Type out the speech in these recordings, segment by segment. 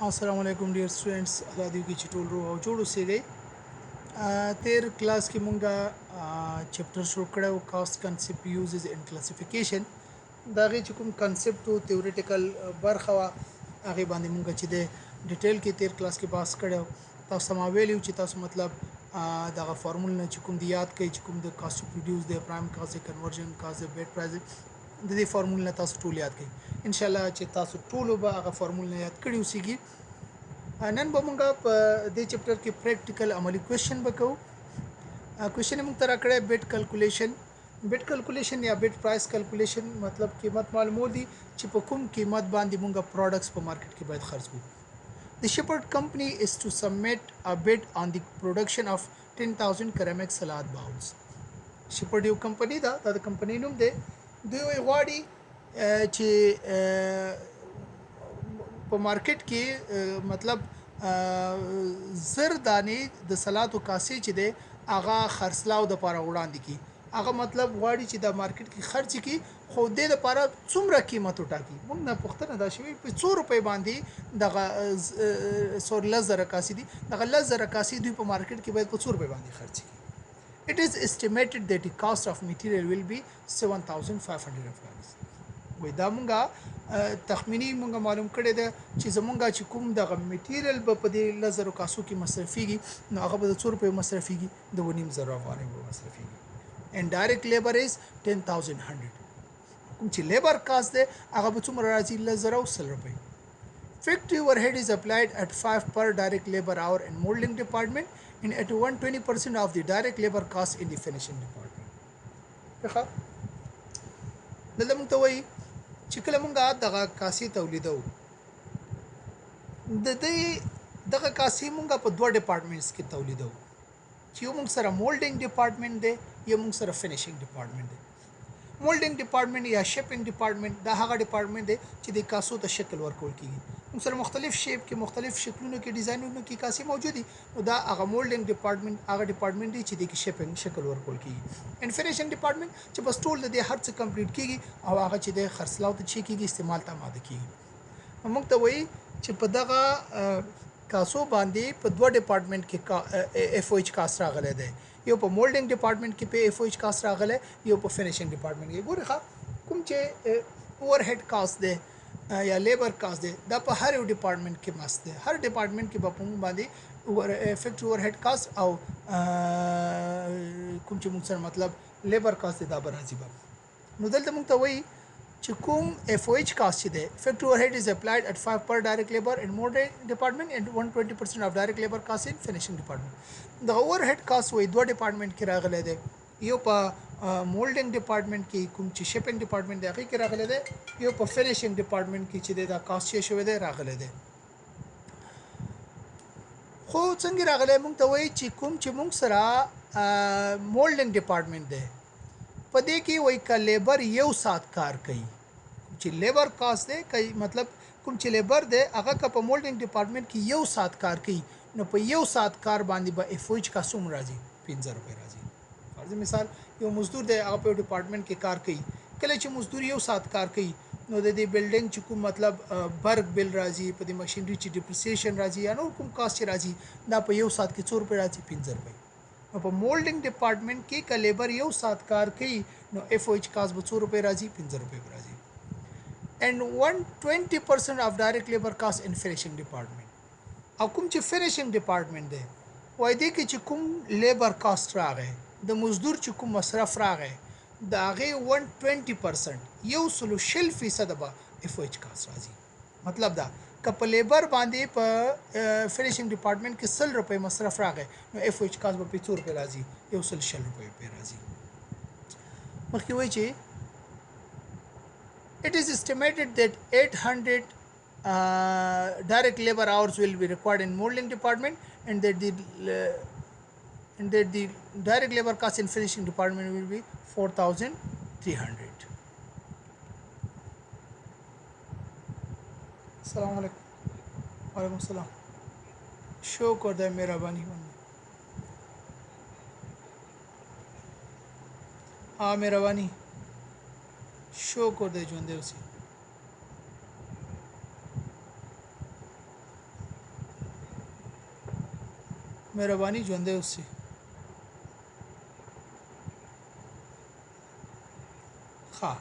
अस्सलाम वालेकुम dear students अल्लाह दी की चिटोल रो او جوړ اوسېږئ تیر کلاس کې مونږه چپټر شروع کړو کاست کنسپټ یوزز ان کلاسیفیکیشن دا غي چې کوم کنسپټ او تیوریټیکل برخه وا هغه باندې مونږه چې د ډیټیل کې تیر کلاس کې باس کړو تاسو ما ویلو چې تاسو مطلب دغه فارمول نه چې کوم دی یاد کړئ چې کوم د کاست پروډوس د پرایم کاست کنورژن کاست بیت پرایس د دې فارمول نه تاسو ټول یاد کړئ ان شاء الله چې تاسو ټول به هغه فارمول نه یاد کړی اوسېږي نن به مونږ په دې چپټر کې پریکټیکل عملی کوېشن وکړو کوېشن موږ تر کړه بیت کیلکولیشن یا بیت پرایس کیلکولیشن مطلب قیمت معلومول دي چې په کوم قیمت باندې مونږ پروډکټس په مارکیټ کې باید خرڅ کړو The Shepherd Company is to submit a bid on the production of 10,000 ceramic salad bowls. Shepherd یو کمپنی ده دا د کمپنی نوم دی دوی غواړي چې په مارکیټ کې مطلب زر دانې د سلاتو کاسې چې دی هغه خرڅلاو د لپاره وړاندې کی هغه مطلب غواړي چې د مارکیټ کې خرڅ کی خو د لپاره څومره قیمت وټاکي موږ نه پوښتنه دا شوی په 100 روپۍ باندې دغه لزر کاسې دي دغه لزر کاسې دوی په مارکیټ کې باید په 100 روپۍ باندې خرڅ کی It is estimated that the cost of material will be $7,500. وای دا مونږه تخمینی مونږه معلوم کړی ده چې زمونږه چې کوم دغه میټیریل په دې لزر کاسو کې مصرفيږي نو هغه به 100 روپۍ مصرفيږي د 1.5 افغانۍ به مصرفيږي and direct labor is 10,100 کوم چې لیبر کاست ده هغه به څومره راځي لزر او 100 روپۍ Factory overhead is applied at 5 per direct labor hour in molding department and at 120% of the direct labor cost in the finishing department. ښه دلته موږ ته وایي چې کله مونږه دغه کاسې تولیدو د دې دغه کاسې مونږه په دوه ډپارټمنټس کې تولیدو چې یو مونږ سره مولډینګ ډپارټمنټ دی یو مونږ سره فینیشینګ ډپارټمنټ دی مولډینګ ډپارټمنټ یا شپینګ ډپارټمنټ دا هغه ډپارټمنټ دی چې د کاسو ته شکل ورکول کیږي موږ سره مختلف شیپ کې مختلف شکلونو کې ډیزاینونو کې کاسې موجود دي او دا هغه مولډینګ ډپارټمنټ هغه ډپارټمنټ دی چې د شپینګ شکل ورکول کیږي ان فینیشینګ ډپارټمنټ چې بس ټول د هر څه کمپلیټ کیږي او هغه چې د خرڅلاو ته چي کیږي استعمال ته آماده کیږي موږ ته وایي چې په دغه کاسو باندې په دوه ډپارټمنټ کې اف او ایچ کاست راغلی دی یو په مولډینګ ډپارټمنټ کې په اف او ایچ کاست راغلی یو په فینیشینګ ډپارټمنټ کې ګوره کوم چې اوور هیډ کاست دی یا لیبر کاست دی دا په هر یو ډپارټمنټ کې مست دی هر ډپارټمنټ کې به په موږ باندې فیکټري اوور هیډ کاست او کوم چې موږ سره مطلب لیبر کاست دی دا به راځي نو دلته موږ ته وایي چې کوم اف او ایچ کاست چې دی فیکټري اوور هیډ از اپلایډ at 5 per direct labor in molding department and 120% of direct labor cost in finishing department د اوور هیډ کاست وایي دوه ډپارټمنټ کې راغلی دی یو په مولډینګ ډپارټمنټ کې کوم چې شپینګ ډپارټمنټ دی هغه کې راغلی دی یو په فینیشینګ ډپارټمنټ کې چې دا کاست یې شوی دی راغلی دی خو څنګه راغلی موږ ته وایي چې کوم چې موږ سره مولډینګ ډپارټمنټ دی په دې کې وایي که لیبر یو ساعت کار کوي چې لیبر کاست دی کوي مطلب کوم چې لیبر دی هغه که په مولډینګ ډپارټمنټ کې یو ساعت کار کوي نو په یو ساعت کار باندې به اف او ایچ کا څومره راځي 15 روپۍ راځي فرض مثال یو مزدور دی هغه په ډپارټمنټ کې کار کوي کله چې مزدور یو ساعت کار کوي نو د دې بلډینګ چې کوم مطلب برګ بل راځي په دې ماشینری چې ډیپریسیشن راځي یا نور کوم کاست چې راځي دا په یو ساعت کې 100 روپۍ راځي 15 روپۍ په مولډینګ ډپارټمنټ کې که لیبر یو ساعت کار کوي نو اف او ایچ کاست به 100 روپۍ راځي 15 روپۍ راځي and 120% of direct labor cost in finishing department او کوم چې finishing department دی وای دی کې چې کوم لیبر کاست راغی د مزدور چې کوم مصرف راغی دا هغه 120% یو سلو شل فیصد به اف او ایچ کاست راځي مطلب دا که په لیبر باندې په فینیشینګ ډپارټمنټ کې 100 روپۍ مصرف راغی نو اف او ایچ کاست به 100 روپۍ راځي یو سل شل روپۍ په راځي مخکې وایي چې It is estimated that 800 direct labor hours will be required in molding department and that the direct labor cost in finishing department will be 4,300. Assalamu alaikum. Walaikum salam. Show kar da mehrabani bani. हाँ मेहरबानी शो कर दे जोंदे उसी مهرباني ژوندی اوسئ. ښه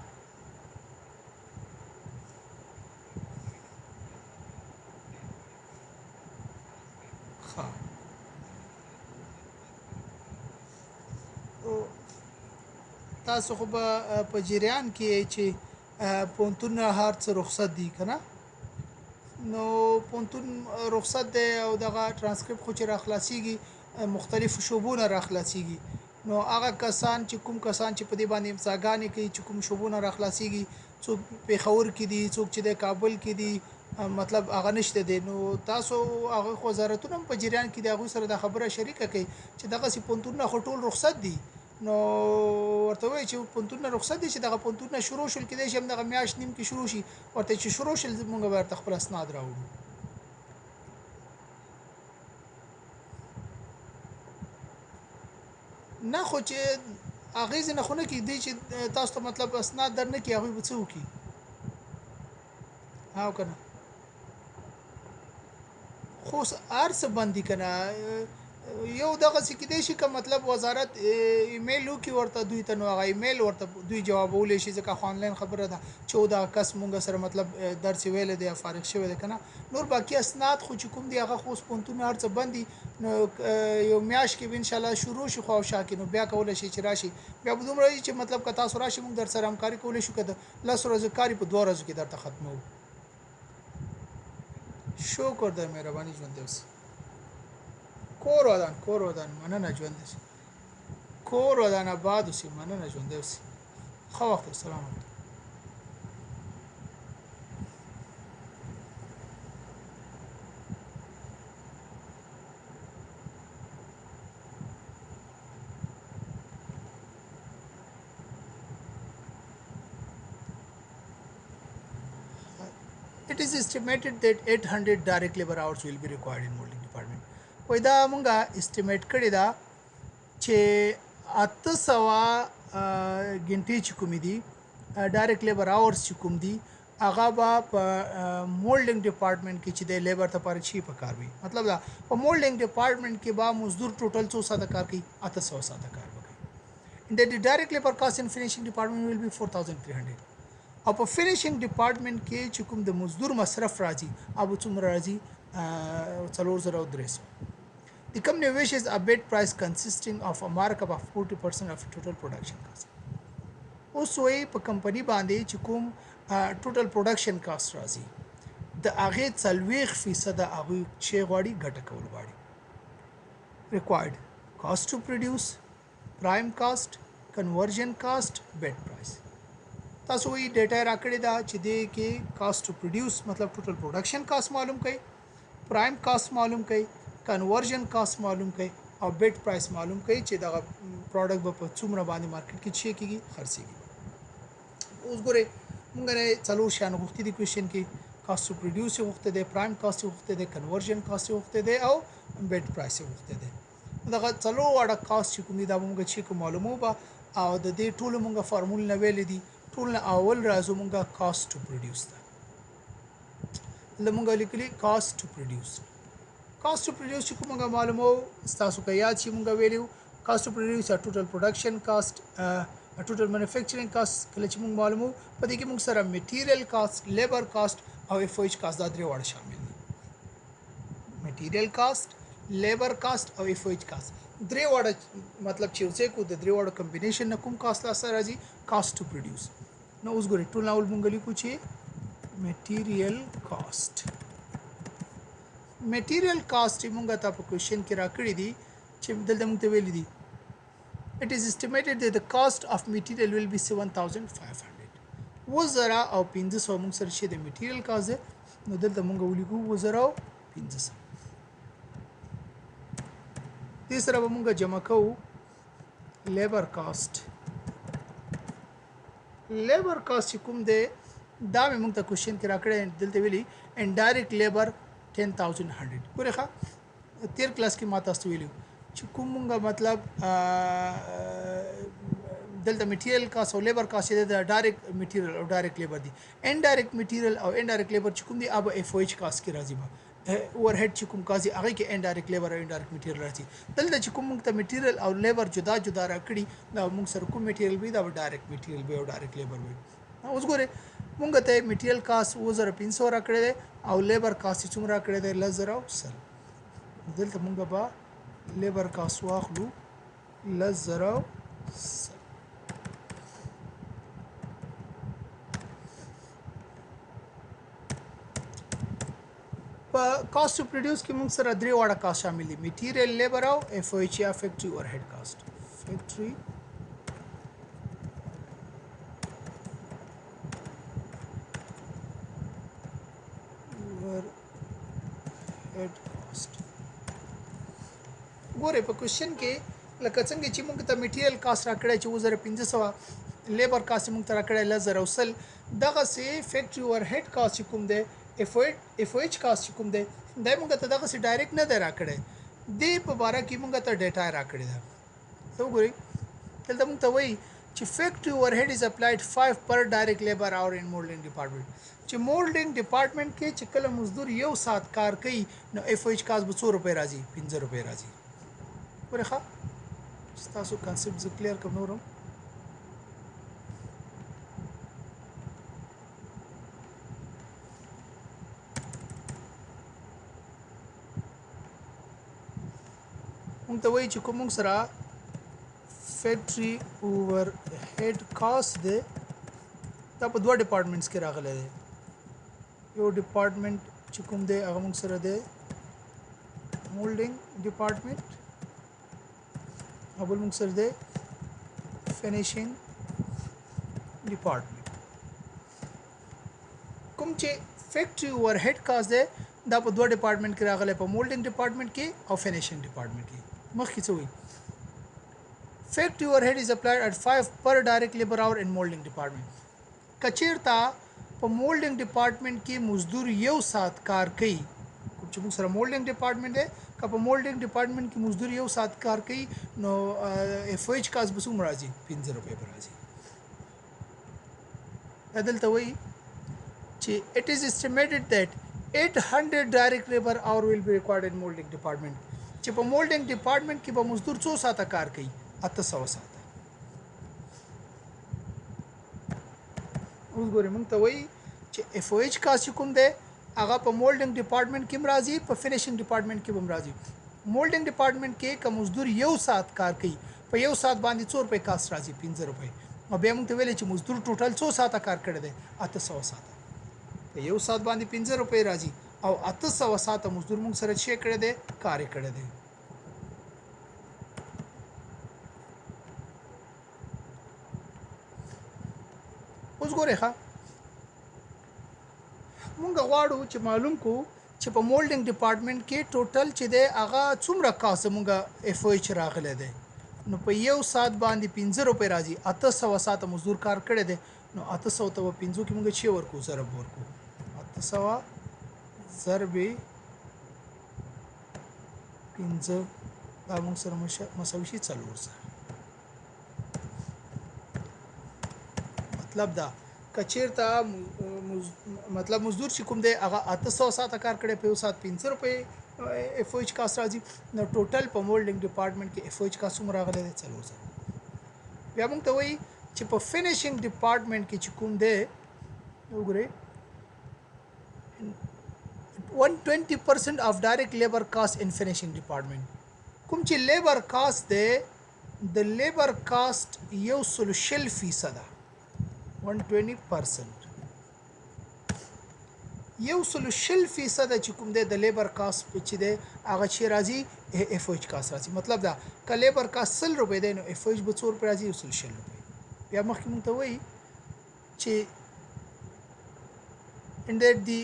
ښه او تاسو خو په جریان کې چې پونتون هر څه رخصت دي که نه نو پونتون رخصت دی او دغه ترانسکریپټ خو چې را خلاصیږي مختلفو شعبو نه را خلاصیږي نو هغه کسان چې کوم کسان چې په دې باندې امضاګانې کوي چې کوم شعبو نه را خلاصیږي څوک پېښور کې دي څوک چې د کابل کې دي مطلب هغه نشته دی نو تاسو هغه خو وزارتونه هم په جریان کې د هغوی سره د خبره شریکه کوي چې دغسې پونتونونه خو ټول رخصت دي نو ورته وایي چې پونتونونه رخصت دي چې دغه پونتونونه شروع شول کېدای شي همدغه میاشت نیم کې شروع شي ورته چې شروع شول موږ به ورته خپل اسناد راوړو نه خو چې اغیز نه خونه کې دی چې تاسو ته مطلب اسناد در نه کې هغوی به څه وکړي ها که نه خو هر څه بندي که نه یو دغسې کېدای شي که مطلب وزارت ایمیل وکړي ورته دوی ته نو هغه ایمیل ورته دوی جوابولی شي ځکه خو آنلاین خبره ده چې دغه کس مونږ سره مطلب درس یې ویلی دی یا فارغ شوی دی که نه نور باقي اسناد خو چې کوم دی هغه خو اوس پوهنتونونه هر څه بند دي نو یو میاشت کې به انشاءالله شروع شي خو او شا کې نو بیا کولی شي چې راشي بیا به دومره وي چې مطلب که تاسو راشي مونږ در سره همکاري کولی شو که د 10 ورځو کار په 2 ورځو کې درته ختموو شکر دی مهرباني ژوندی اوسئ کور ودان مننه ژوندی اوسئ کور ودان آباد اوسئ مننه ژوندی اوسئ ښه وخت السلام علیکم It is estimated that 800 direct labor hours will be required in molding department. وای دا مونږه استیمیټ کړی دا چې 800 غنټې چې کومې دي ډایرکټ لیبر اورز چې کوم دي هغه به په مولډینګ ډپارټمنټ کې چې د لیبر لپاره چی پکار وي مطلب دا په مولډینګ ډپارټمنټ کې به مزدور ټوټل 200 ساعته کار کوي 800 ساعته کار وکړي د ډایرکټ لیبر کاست ان فینیشینګ ډپارټمنټ ویل بي 4300 او په فینیشینګ ډپارټمنټ کې چې کوم د مزدور مصرف راځي او څومره راځي 4300 The company wishes a bid price consisting of a markup of 40% of total production cost. اوس وی په کمپنی باندې چې کوم ټوټل پروډکشن کاست راځي د هغې 40% هغوی چې غواړي ګټه کول غواړي required cost to produce prime cost conversion cost bid price تاسو وی ډیټا راکړی دا چې دې کې کاست ټو پروډوس مطلب ټوټل پروډکشن کاست معلوم کړئ پرایم کاست معلوم کړئ کنورژن کاست معلوم کړئ او بیډ پرایس معلوم کړئ چې دغه پروډکټ به په څومره باندې مارکیټ کې چی کېږي خرڅېږي اوس ګورئ مونږ نه څلور شیان غوښتي دي کوېشن کې کاست ټو پروډوس یې غوښتی دی پرایم کاست یې غوښتی دی کنورژن کاست یې غوښتی دی او بیډ پرایس یې غوښتی دی دغه څلور واړه کاست چې کوم دي دا به مونږ چې معلومو به او د دې ټولو مونږ فارمول نه ویلې دي ټول اول راځو مونږه کاست ټو پروډوس ده لمونږه لیکلي کاست ټو پروډوس چې کومه معلومو تاسو که یاد شي مونږ ویلو کاست ټو پروډوس ټوټل پروډکشن کاست ټوټل مینوفیکچرینګ کاست کله چې مونږ معلومو په دې کې مونږ سره میټیریل کاست لیبر کاست او ایف او ایچ کاست دا درې واړه شامل دي میټیریل کاست لیبر کاست او ایف او ایچ کاست درې واړه مطلب چې اوسې کو د درې واړو کمبینیشن نه کوم کاست لاسته راځي کاست ټو پروډوس نو اوس ګورئ ټول اول مونږ لیکو چې میټیریل کاست میټیریل کاست مونږ ته په کوېشن کې راکړي دي چې دلته مونږ ته ویلي دي it is estimated that the cost of material will be 7500 وزره او 1500 مونږ سره چې د میټیریل کاست دی نو دلته مونږ ولیکو وزره او 1500 دې سره به مونږ جمع کوو لیبر کاست چې کوم دی دا مې مونږ ته کوېشن کې راکړی دلته ویلي انډایرکټ لیبر 10100 ګورئ ښه تیر کلاس کې ما تاسو ویلو چې کوم مونږ مطلب دلته میټیریل کاست او لیبر کاست د ډایرکټ میټیریل او ډایرکټ لیبر دي انډایرکټ میټیریل او انډایرکټ لیبر چې کوم دي اب اف او ایچ کاست کې راځي به اوور هیډ چې کوم کاځي هغه کې انډایرکټ لیبر او انډایرکټ میټیریل راځي دلته چې کوم موږ ته میټیریل او لیبر جدا جدا راکړي دا موږ سره کوم میټیریل وي دا ډایرکټ میټیریل وي او ډایرکټ لیبر وي اوس ګوره موږ ته میټیریل کاست 2500 راکړی دی او لیبر کاست څومره راکړی دی 10,000 دلته موږ به لیبر کاست واخلو 10,000 په کاست ټو پروډوس کې موږ سره درې واړه کاست شامل دي میټیریل لیبر او اف او ایچ یا فیکټري اور هیډ کاست فیکټري اور هیډ کاست ګوره په کوېشن کې لکه څنګه چې موږ ته میټیریل کاست راکړی چې 1500 لیبر کاست موږ ته راکړی 10,000 دغسې فیکټري اور هیډ کاست چې کوم دی اف او ایچ کاست چې کوم دی دا موږ ته دغسې ډایرکټ نه دی راکړی دې په باره کې موږ ته ډیټا راکړې ده ته وګورئ دلته موږ ته وایي چې فیکټري اور هیډ از اپلایډ 5 پر ډایرکټ لیبر اور ان مولډینګ ډپارټمنټ چې مولډینګ ډپارټمنټ کې چې کله مزدور یو ساعت کار کوي نو اف او ایچ کاست به 100 روپۍ راځي 15 روپۍ راځي ګورئ ښه ستاسو کانسیپټ زه کلیر کوم نورم موږ ته وایي چې کوم موږ سره فیکټري اوور هیډ کاست دی دا په دوه ډپارټمنټس کې راغلی دی یو ډپارټمنټ چې کوم دی هغه موږ سره دی مولډینګ ډپارټمنټ او بل موږ سره دی فینیشینګ ډپارټمنټ کوم چې فیکټري اوور هیډ کاست دی دا په دوه ډپارټمنټ کې راغلی په مولډینګ ډپارټمنټ کې او فینیشینګ ډپارټمنټ کې مخکې څه وایي فیکټري اوور هیډ از اپلایډ ایٹ 5 پر ډایرکټ لیبر اور ان مولډینګ ډپارټمنټ کچیرته په مولډینګ ډپارټمنټ کې مزدور یو ساعت کار کوي کوم چې موږ سره مولډینګ ډپارټمنټ دی که په مولډینګ ډپارټمنټ کې مزدور یو ساعت کار کوي نو اف او ایچ کاست به څومره راځي 15 روپۍ به راځي دلته وایي چې اټ از اسټیمیټډ دیټ 800 direct labor hour will be required in molding department چې په مولډینګ ډپارټمنټ کې به مزدور څو ساعته کار کوي 800 ساعته اوس ګورئ موږ ته وایي چې اف او ایچ کاست کوم دی هغه په مولډینګ ډپارټمنټ کې هم راځي په فینیشینګ ډپارټمنټ کې هم راځي مولډینګ ډپارټمنټ کې که مزدور یو ساعت کار کوي په یو ساعت باندې 100 روپۍ کاست راځي 15 روپۍ او بیا موږ ته ویلې چې مزدور ټوټل څو ساعته کار کړی دی 800 ساعته په یو ساعت باندې 15 روپۍ راځي او 800 ساعته مزدور موږ سره چې کړی دی کار یې کړی دی اوس ګورئ ښه مونږ غواړو چې معلوم کو چې په مولډینګ ډپارټمنټ کې ټوټل چې دی هغه څومره کاست زموږ اف او ایچ راغلی دی نو په یو ساعت باندې 15 روپۍ راځي 800 ساعته مزدور کار کړی دی نو 800 ته په 15 کې مونږ چې ورکو ضرب ورکو 800 ضرب 15 دا مونږ سره مساوي شي 400 مطلب دا کچیرته مطلب مزدور چې کوم دی هغه 800 ساعته کار کړی په یو ساعت 15 روپۍ اف او ایچ کاست راځي نو ټوټل په مولډینګ ډپارټمنټ کې اف او ایچ کاست څومره راغلی دی 400 بیا موږ ته وایي چې په فینیشینګ ډپارټمنټ کې چې کوم دی وګورئ 120% of direct labor cost in finishing department کوم چې لیبر کاست دی د لیبر کاست 100% 120% 100% چې کوم دی د لیبر کاست چې دی هغه چې راځي اف او ایچ کاست راځي مطلب دا که لیبر کاست 100 روپۍ دی نو اف او ایچ به 100 روپۍ راځي 100 روپۍ بیا مخکې موږ ته وایي چې in that the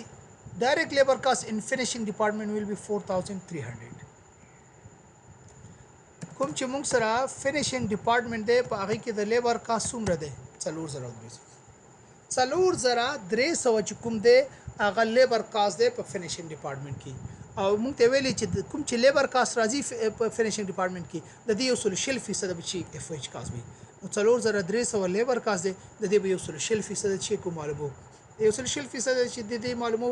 direct labor cost in finishing department will be 4,300 کوم چې موږ سره فینیشینګ ډپارټمنټ دی په هغې کې د لیبر کاست څومره دی 4,300 چې کوم دی هغه لیبر کاست دی په فینیشینګ ډپارټمنټ کې او موږ ته ویلي چې کوم چې لیبر کاست راځي په فینیشینګ ډپارټمنټ کې د دې 100% به چې اف او ایچ کاست وي څلور زره درې سوه لیبر کاست دی د دې به یو سل شل فیصده چې کو معلومو یو سل شل فیصده چې د دې معلومو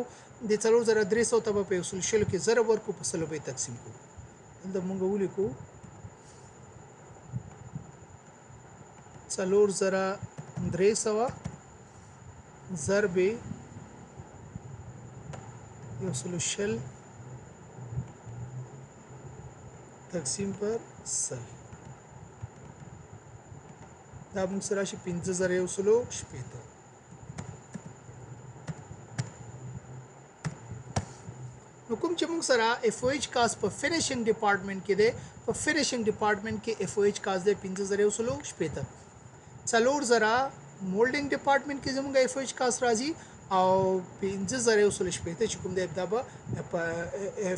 د څلور زره درې سوه ته به په یو سل شلو کې ضرب ورکړو په سلو به یې تقسیم کړو دلته مونږ ولیکو څلور زره درې سوه ضرب یو سل شل تقسیم پر سل دا موږ سره شي 5160 نو کوم چې موږ سره اف او ایچ کاست په فینیشینګ ډپارټمنټ کې دی په فینیشینګ ډپارټمنټ کې اف او ایچ کاست دی 5160 څلور زره مولډینګ ډپارټمنټ کې زموږ اف او ایچ کاست راځي او 5160 چې کوم دی دا به په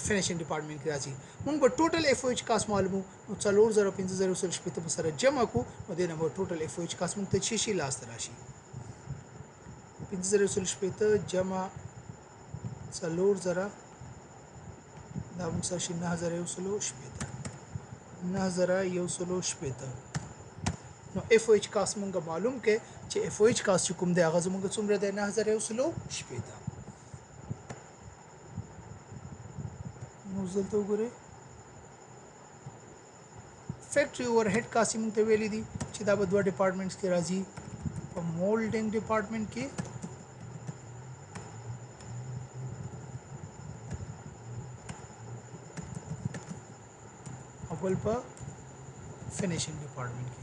فینیشینګ ډپارټمنټ کې راځي موږ به ټوټل اف او ایچ کاست معلومو نو 505060 په سره جمع کو نو دینه به ټوټل اف او ایچ کاست موږ ته شي لاس راشي 5060 جمع 4000 دا موږ سره شي 9160 نو اف او ایچ کاست موږ معلوم کې چې اف او ایچ کاست کوم دی هغه زموږ څومره دی 9160 نو زلته وګورئ فیکټری اوورهیډ کاست موږ ته ویلي دي چې دا به دوه ډپارټمنټس کې راځي په مولډینګ ډپارټمنټ کې او بل په فینیشینګ ډپارټمنټ کې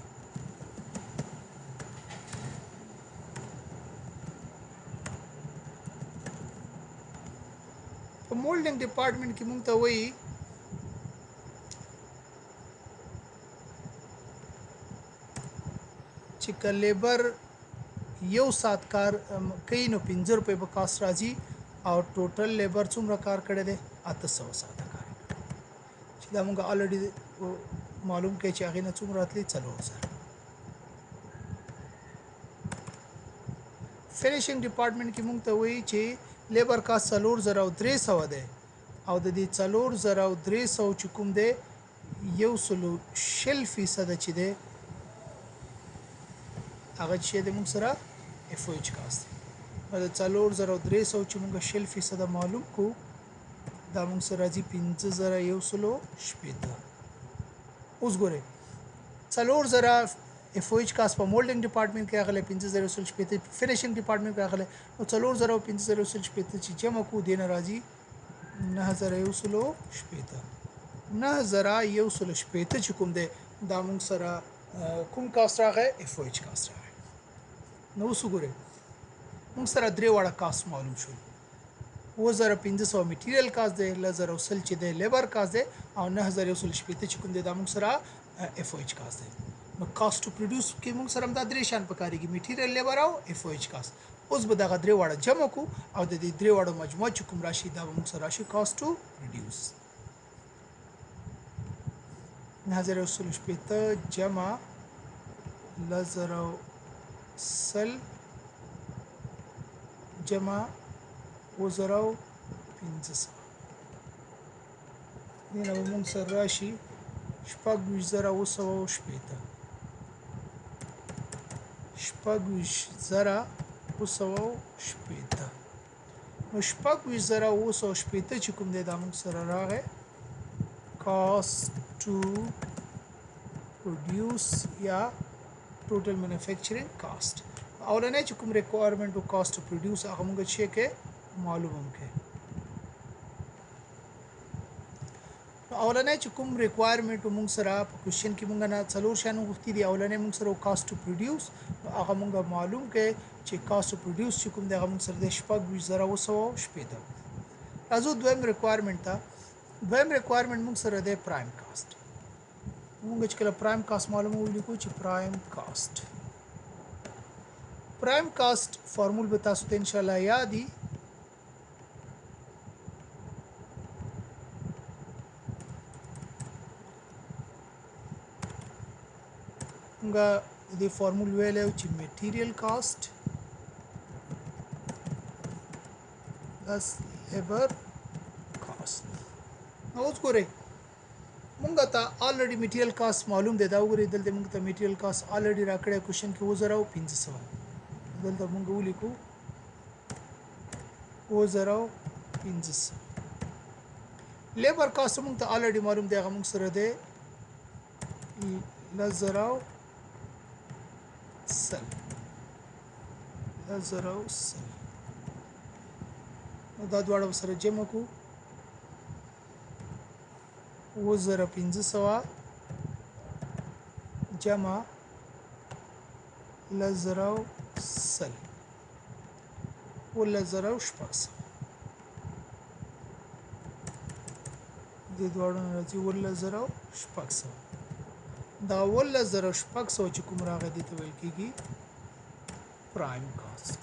په مولډینګ ډپارټمنټ کې موږ ته وایي چې که لیبر یو ساعت کار کوي نو 15 روپۍ به کاست راځي او ټوټل لیبر څومره کار کړی دی 800 ساعته کار چې دا موږ الریډي معلوم کړي چې هغې نه څومره راتلی 4000 فینیشینګ ډپارټمنټ کې موږ ته وایي چې لیبر کاست 4300 دی او د دې 4300 چې کوم دی 160% چې دی هغه چې د موږ سره اف او ایچ کاست دی د 4300 چې موږ 60% معلوم کو دا موږ سره راځي 5160 اوس ګورئ 4000 اف او ایچ کاست په مولډینګ ډپارټمنټ کې راغلی 5160 فینیشینګ ډپارټمنټ کې راغلی نو 4000 او 5160 چې جمع کو دینه راځي 9160 چې کوم دی دا موږ سره کوم کاست راغی اف او ایچ کاست راغی نو اوس وګورئ موږ سره درې واړه کاست معلوم شول 2500 میټیریل کاست دی 1000 چې دی لیبر کاست دی او 9160 چې کوم دی دا موږ سره اف او ایچ کاست دی نو کاست ټو پروډوس کې موږ سره دا درې شان پکاريږي میټیریل لیبر او اف او ایچ کاست اوس به دغه درې واړه جمع کو او د دې درې واړو مجموع چې کوم راشي دا موږ سره راشي کاست ټو پروډوس 9160 جمع 1000 جمع 1500 دینه به موږ سره راشي 26960 نو 26960 چې کوم دی دا موږ سره راغی cost to produce یا total manufacturing cost اولنې چې کوم requirement او cost to produce هغه موږ چې کې معلومه کې اولنې چې کوم requirement موږ سره په کوېشن کې موږ نه څلور شانو غوښتي دي اولنې موږ سره cost to produce هغه موږ معلوم کې چې cost to produce چې کوم دی هغه موږ سره د 26960 راځو دویم requirement ته دویم requirement موږ سره د prime cost موږ چې کله prime cost معلومه ولیکو چې prime cost فارمول به تاسو ته ان شاء الله یادي موږ د فارمول ویلو چې material cost plus labor cost اوس ګورئ مونږ ته الریډي میټیریل کاست معلوم دی دا وګورئ دلته مونږ ته میټیریل کاست الریډي راکړی کوېشن کې 2500 دلته مونږ ولیکو 2500 لیبر کاست مونږ ته الریډي معلوم دی هغه مونږ سره دی 10,000 نو دا دواړه سره جمع کو 2500 جمع 10,000 10,000 د دواړو راځي 10,000 دا 10,000 چې کوم راغی دي ته ویل کېږي پرایم کاست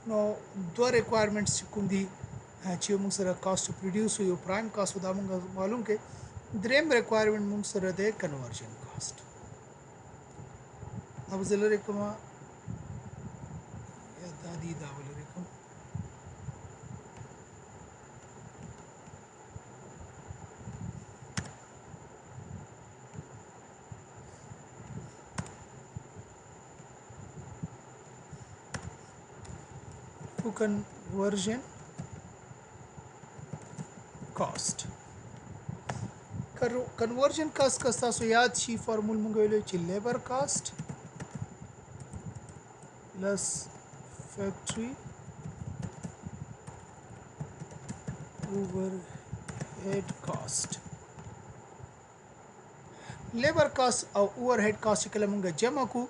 نو دوه ریکوایرمنټس کوم دي چې موږ سره کاست پروډوس یو پرایم کاست دا موږ معلوم کې دریم ریکوایرمنټ موږ سره ده کنورژن کاست अब زلری کومه یا دادی دا ولري کوم conversion cost conversion cost का تاسو یاد شي فارمول مونږ ویلو چې لیبر کاست plus factory overhead cost لیبر کاست او اوورهیډ کاست کله مونږ جمع کو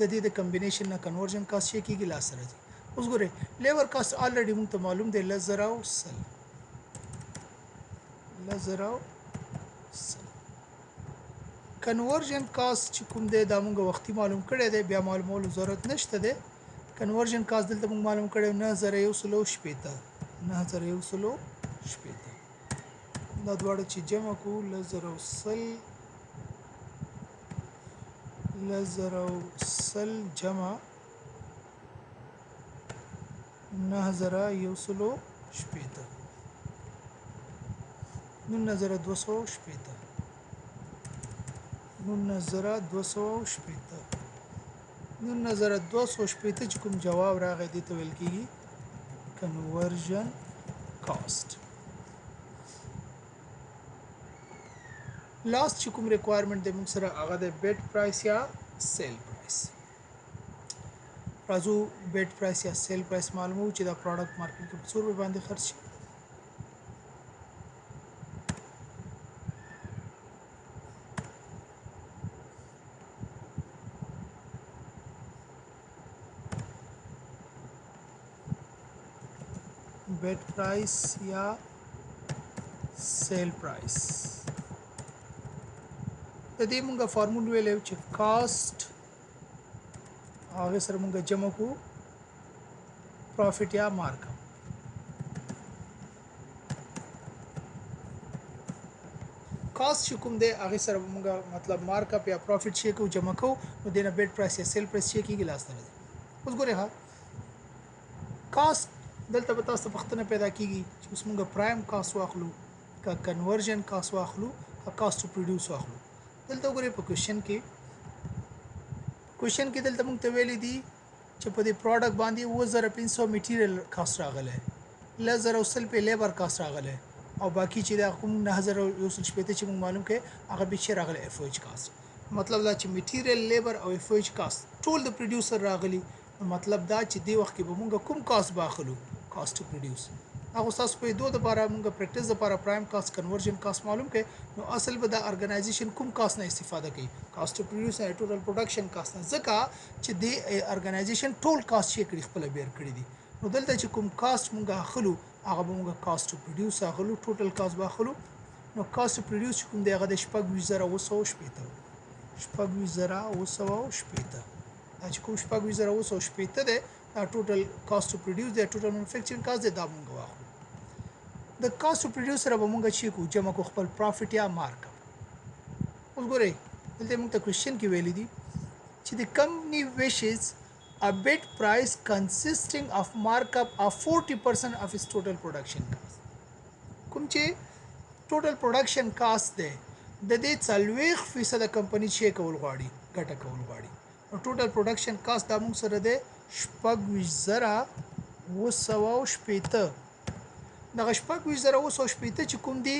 د دې د کمبینیشن نه کنورژن کاست شي کیږي لاس راځي اوس ګوره لیبر کاست الریډي مونږ ته معلوم دی 10,000 کنورژن کاست چې کوم دی دا مونږ وختي معلوم کړی دی بیا معلومولو ضرورت نشته دی کنورژن کاست دلته مونږ معلوم کړی 9,180 دا دواړه چې جمع کو 10,000 جمع 9,180 9,280 چې کوم جواب راغی دی ته ویل کېږي کنورژن کاست لاست چې کوم ریکوایرمنټ دی موږ سره هغه د بیډ پرایس یا سیل پرایس راځو بیډ پرایس یا سیل پرایس معلومو چې دا پروډکټ مارکیټ کې په څو روپے باندې خرڅ شي بیډ پرایس یا سیل پرایس د دې مونږه فارمول ویلو چې کاست هغه سره مونږ جمع کو پروفیټ یا مارک اپ کاست چې کوم دی هغه سره مونږ مطلب مارک اپ یا پروفیټ شي کو جمع کو نو دینه بیډ پرایس یا سیل پرایس شي کیږي لاس ته راځي اوس ګوره ها کاست دلته به تاسو پختنه پیدا کیږي چې اوس مونږ پرایم کاست واخلو کا کنورژن کاست واخلو کا کاست ټو پروډوس واخلو دلته وګورئ په کوېشن کې دلته مونږ ته ویلي دي چې په دې پروډکټ باندې 2500 میټیریل کاست راغلی 10,000 په لیبر کاست راغلی او باقی چې دا کوم 9,180 چې مونږ معلوم کړي هغه به چې راغلی اف او ایچ کاست مطلب دا چې میټیریل لیبر او اف او ایچ کاست ټول د پروډوسر راغلی مطلب دا چې دی وخت کې به مونږ کوم کاست باخلو کاست ټو پروډوس هغه تاسو په دوه لپاره مونږ پریکټیس لپاره پرایم کاست کنورژن کاست معلوم کړي نو اصل به د ارګنایزیشن کوم کاست نه استفاده کوي کاست ټو پروډوس یا ټوټل پروډکشن کاست نه ځکه چې د ارګنایزیشن ټول کاست یې کړي خپل بیر کړی دي نو دلته چې کوم کاست مونږ اخلو هغه به مونږ کاست ټو پروډوس اخلو ټوټل کاست به اخلو نو کاست ټو پروډوس کوم دی هغه د 2,980 دا چې کوم 2,980 دی دا ټوټل کاست ټو پروډوس دی ټوټل مینوفیکچرینګ کاست دی دا مونږ واخلو د کاست ټو پروډوس سره به مونږ چې کو جمع کو خپل پروفیټ یا مارک اپ اوس ګورئ دلته مونږ ته کوېشن کې ویلي دي چې د کمپنی wishes a bid price consisting of markup of 40% of its total production cost کوم چې ټوټل پروډکشن کاست دی د دې 40% کمپنی چې کول غواړي ګټه کول غواړي نو ټوټل پروډکشن کاست دا موږ سره دی 2,980 دغه 2,980 چې کوم دی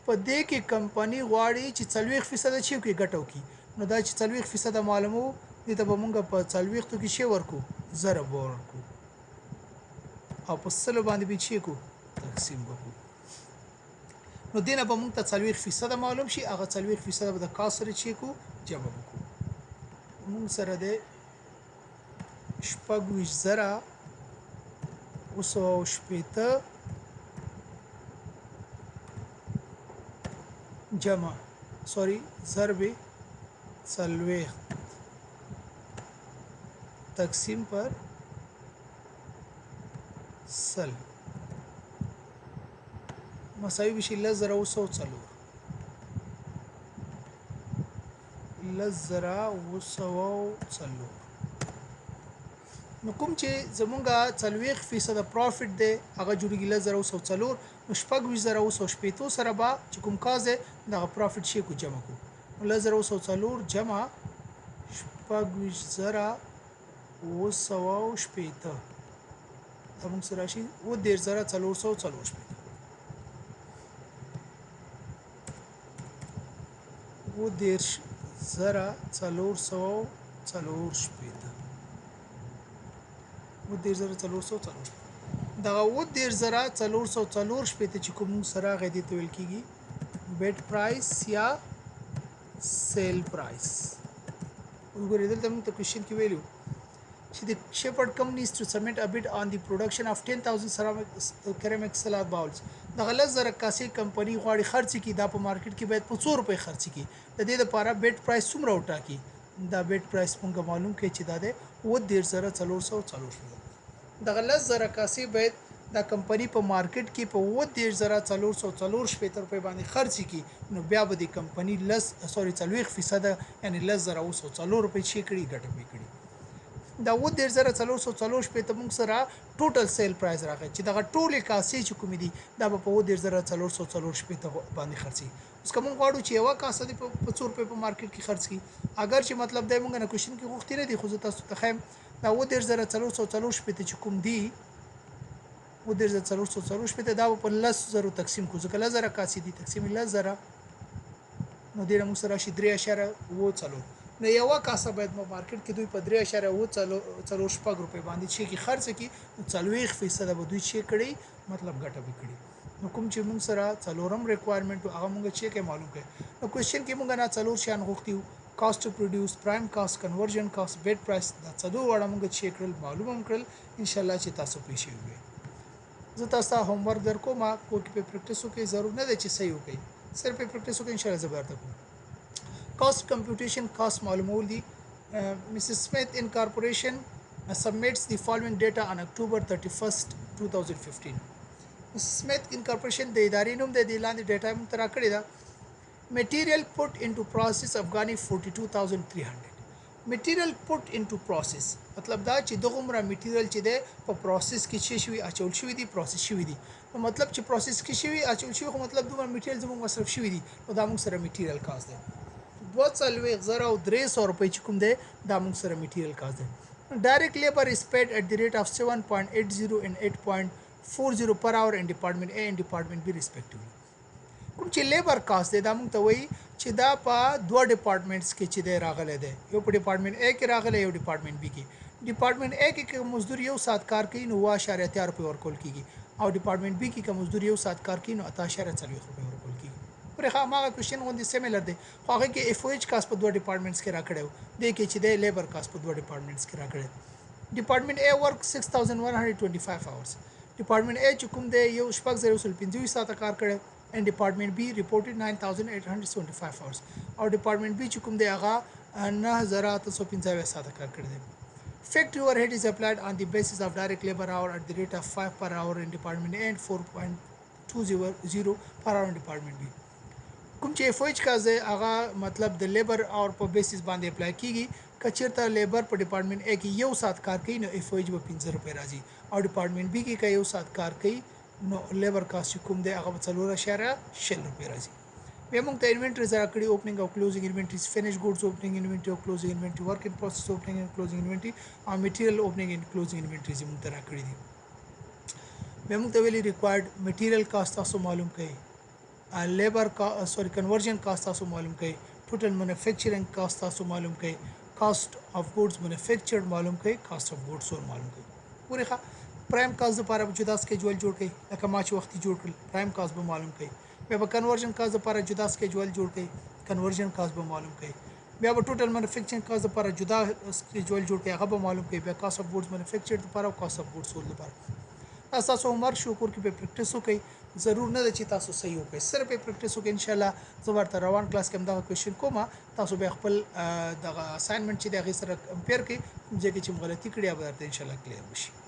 په دې کې کمپنی غواړي چې 40% چې کې ګټه وکړي نو دا چې 40% معلومو دې ته به موږ په 40 کې شی ورکو ضرب ورکو او په سلو باندې به چې کو تقسیم وکړو نو دینه به موږ ته 40% معلوم شي هغه 40% به د کاست سره چې کو جمع وکړو موږ سره د 2,980 جمع ضرب 40 تقسیم پر سل مساوي بشي 1,040 نو کوم چې زمونږه 40% پروفټ دی هغه جوړیږي 1,040 نو 2,980 سره به چې کوم کاز دی دغه پروفټ شي کو جمع کو 1,040 جمع 2,980 دا موږ سره شي 10,440 دغه 10,440 چې کوم سره غدي ته ویل کیږي بیډ پرایس یا سیل پرایس وګورئ دلته موږ ته کوېشن کې ویلو چې the Shepherd companies to submit a bid on the production of 10,000 ceramic salad bowls دغه 10,000 کاسې کمپنی غواړي خرڅ کی دا په مارکیټ کې باید په 100 روپے خرڅ کی د دې لپاره بیډ پرایس څومره وټاکي دا بیډ پرایس موږ معلوم کړي چې دا ده 10,440 دغه 10,000 کاسې باید دا کمپنی په مارکیټ کې په 10,440 روپے باندې خرڅ کی نو بیا به د کمپنی 40% یعنی 10,440 روپے شي کړي ګټه وکړي دا 10,440 موږ سره ټوټل سیل پرایس راغی چې دا ټوله کاسې چې کوم دي دا په 10,440 باندې خرڅي اوس کوم غواړو چې یو کاسه دی په 100 روپے په مارکیټ کې خرڅ کی اگر چې مطلب د موږ نه کوېشن کې غوښتي نه دي خو تاسو ته خیم دا 10,440 چې کوم دي 10,440 دا په 10,000 تقسیم کو ځکه 10,000 کاسې دي تقسیم 10,000 نو دې موږ سره شي 3.4 نو یو کاسه باید په مارکیټ کې دوی په 3.4 روپے باندې چې کی خرڅ کی 40% به دوی چې کړي مطلب ګټه وکړي نو کوم چې موږ سره څلورم ریکوایرمنت هغه موږ چې کې معلوم کړي نو کوېشن کې موږ نه څلور شان غوښتیو cost to produce prime cost conversion cost bid price دا څلور وړه موږ چې کړل معلومه کړل ان شاء الله چې تاسو پېښې وي زه تاسو هوم ورک درکوم کو کې په پریکټیس وکړئ ضرور نه دی چې صحیح وکړئ صرف په پریکټیس وکړئ ان شاء الله زبر تکو cost computation cost معلومول دي Mrs. Smith Incorporation submits the following data on October 31st 2015 Mrs. Smith Incorporation د ادارې نوم د لاندې ډیټا موږ ترا کړی دا material put into process افغاني 42,300 material put into process مطلب دا چې دغه عمره میټیریل چې ده په پروسس کې چې شوی اچول شوی دی پروسس شوی دی نو مطلب چې پروسس کې شوی اچول شوی خو مطلب دومره میټیریل زموږ مصرف شوی دی نو دا موږ سره میټیریل کاست ده 2,300 روپے چې کوم ده دا موږ سره میټیریل کاست ده direct labor is paid at the rate of 7.80 and 8.40 per hour in department A and department B respectively کوم چې لیبر کاست دی دا موږ ته وایي چې دا په دوه ډپارټمنټس کې چې دی راغلی دی یو په ډپارټمنټ A کې راغلی یو ډپارټمنټ B کې ډپارټمنټ A کې که مزدور یو ساعت کار کوي نو 8.3 روپۍ ورکول کیږي او ډپارټمنټ B کې که مزدور یو ساعت کار کوي نو 8.4 روپۍ ورکول کیږي پرې هغه کوېشن غوندې سیمیلر دی خو هغه کې FOH کاست په دوه ډپارټمنټس کې راکړی و دې کې چې دی لیبر کاست په دوه ډپارټمنټس کې راکړی ډپارټمنټ A ورک 6,125 hours ډپارټمنټ A چې کوم دی یو 6,055 ساعته کار کړی and department B reported 9,875 hours or department B چې کوم دی هغه 9,815 ساعته کار کړی دی factory overhead is applied on the basis of direct labor hour at the rate of 5 per hour in department A and 4.20 per hour in department B کوم چې FOH کا دی هغه مطلب د لیبر اور په بیسس باندې اپلای کیږي کچیرته لیبر په ډپارټمنټ A کې یو ساعت کار کوي نو FOH به 15 روپے راځي او ډپارټمنټ B کې که یو ساعت کار کوي نو لیبر کاست چې کوم دی هغه به 4.0 روپۍ راځي. بیا موږ ته انوینټریز راکړي اوپننګ او کلوزینګ انوینټریز فینیش ګوډز اوپننګ انوینټری او کلوزینګ انوینټری ورک ان پروسس اوپننګ او کلوزینګ انوینټری او میټیریال اوپننګ ان کلوزینګ انوینټریز موږ ته راکړي دي. بیا موږ ته ویلي ریکوایرډ میټیریال کاست تاسو معلوم کړئ لیبر کا سوري کنورژن کاست تاسو معلوم کړئ ټوټل مینوفیکچرینګ کاست تاسو معلوم کړئ کاست اف ګوډز مینوفیکچرډ معلوم کړئ کاست اف ګوډز سول معلوم کړئ. ورخه پرایم کاست لپاره به جدا سکیجول جوړ کړئ لکه ما چې وختي جوړ کړل پرایم کاست به معلوم کړئ. بیا به کنورژن کاست لپاره جدا سکیجول جوړ کړئ کنورژن کاست به معلوم کړئ. بیا به ټوټل مینوفیکچرینګ کاست لپاره جدا سکیجول جوړ کړئ هغه به معلوم کړئ. بیا کاست اف ګوډز مینوفیکچرډ لپاره او کاست اف ګوډز سول لپاره. تاسو عمر شو کور کې په پریکټیس وکړئ ضرور نه ده چې تاسو صحیح وکړئ صرف په پریکټیس وکړئ ان شاء الله زه ورته روان کلاس کې هم دغه کوېشن کوم تاسو به خپل دغه اساینمنت چې د هغې سره کمپیر کړئ کوم ځای کې چې غلطي کړې هغه درته ان شاء الله کلیر وشي.